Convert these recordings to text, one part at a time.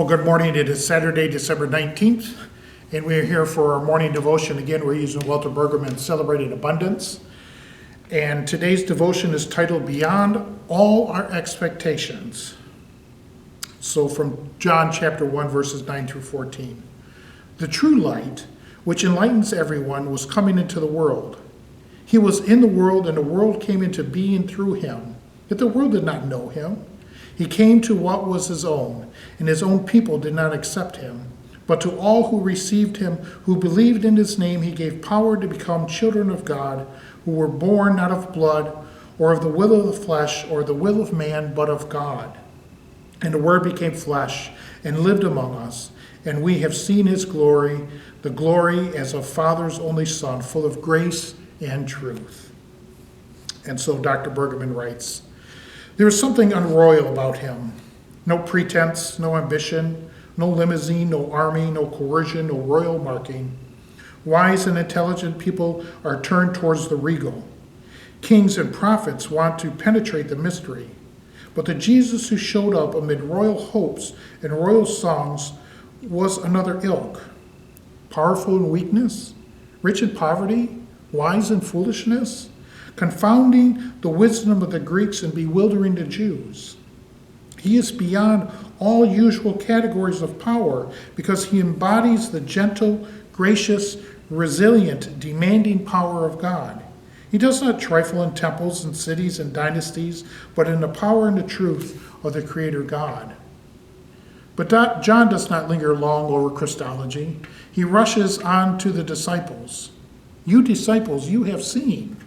Well, good morning. It is Saturday, December 19th, and we are here for our morning devotion. Again, we're using Walter Brueggemann's Celebrating Abundance. And today's devotion is titled Beyond All Our Expectations. So from John chapter 1, verses 9 through 14. The true light, which enlightens everyone, was coming into the world. He was in the world, and the world came into being through him. Yet the world did not know him. He came to what was his own, and his own people did not accept him. But to all who received him, who believed in his name, he gave power to become children of God, who were born not of blood, or of the will of the flesh, or the will of man, but of God. And the Word became flesh, and lived among us, and we have seen his glory, the glory as of Father's only Son, full of grace and truth. And so Dr. Brueggemann writes, there is something unroyal about him. No pretense, no ambition, no limousine, no army, no coercion, no royal marking. Wise and intelligent people are turned towards the regal. Kings and prophets want to penetrate the mystery. But the Jesus who showed up amid royal hopes and royal songs was another ilk. Powerful in weakness, rich in poverty, wise in foolishness, confounding the wisdom of the Greeks and bewildering the Jews. He is beyond all usual categories of power because he embodies the gentle, gracious, resilient, demanding power of God. He does not trifle in temples and cities and dynasties, but in the power and the truth of the Creator God. But John does not linger long over Christology. He rushes on to the disciples. You disciples, you have seen.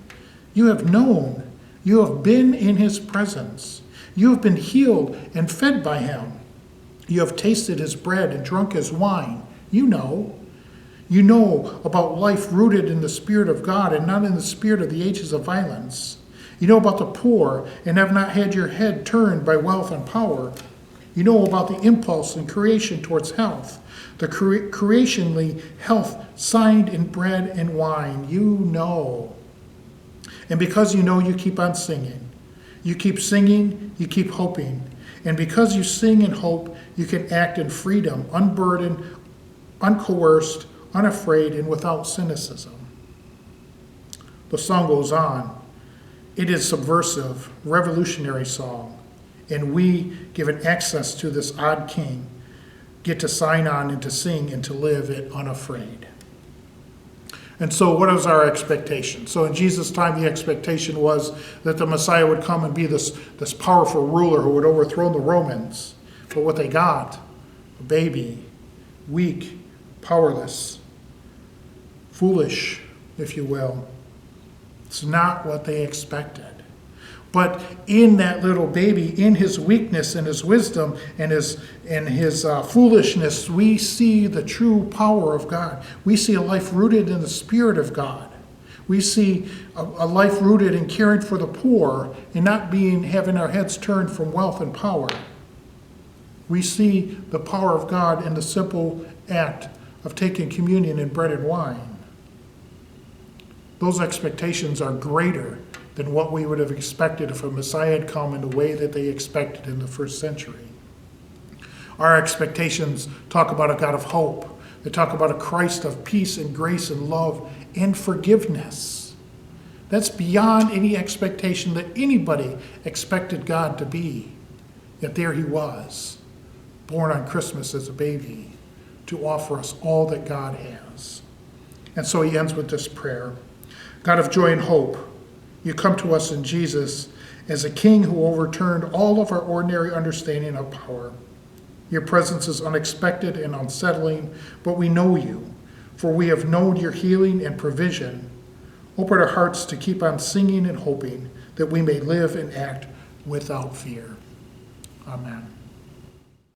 You have known, you have been in his presence. You have been healed and fed by him. You have tasted his bread and drunk his wine. You know. You know about life rooted in the Spirit of God and not in the spirit of the ages of violence. You know about the poor and have not had your head turned by wealth and power. You know about the impulse in creation towards health, the creationally health signed in bread and wine. You know. And because you know, you keep on singing. You keep singing, you keep hoping. And because you sing and hope, you can act in freedom, unburdened, uncoerced, unafraid, and without cynicism. The song goes on. It is subversive, revolutionary song. And we, given access to this odd king, get to sign on and to sing and to live it unafraid. And so what is our expectation? So in Jesus' time, the expectation was that the Messiah would come and be this powerful ruler who would overthrow the Romans. But what they got, a baby, weak, powerless, foolish, if you will. It's not what they expected. But in that little baby, in his weakness and his wisdom and his foolishness, we see the true power of God. We see a life rooted in the Spirit of God. We see a life rooted in caring for the poor and not having our heads turned from wealth and power. We see the power of God in the simple act of taking communion in bread and wine. Those expectations are greater than what we would have expected if a Messiah had come in the way that they expected in the first century. Our expectations talk about a God of hope. They talk about a Christ of peace and grace and love and forgiveness. That's beyond any expectation that anybody expected God to be. Yet there he was, born on Christmas as a baby, to offer us all that God has. And so he ends with this prayer. God of joy and hope, you come to us in Jesus as a king who overturned all of our ordinary understanding of power. Your presence is unexpected and unsettling, but we know you, for we have known your healing and provision. Open our hearts to keep on singing and hoping that we may live and act without fear. Amen.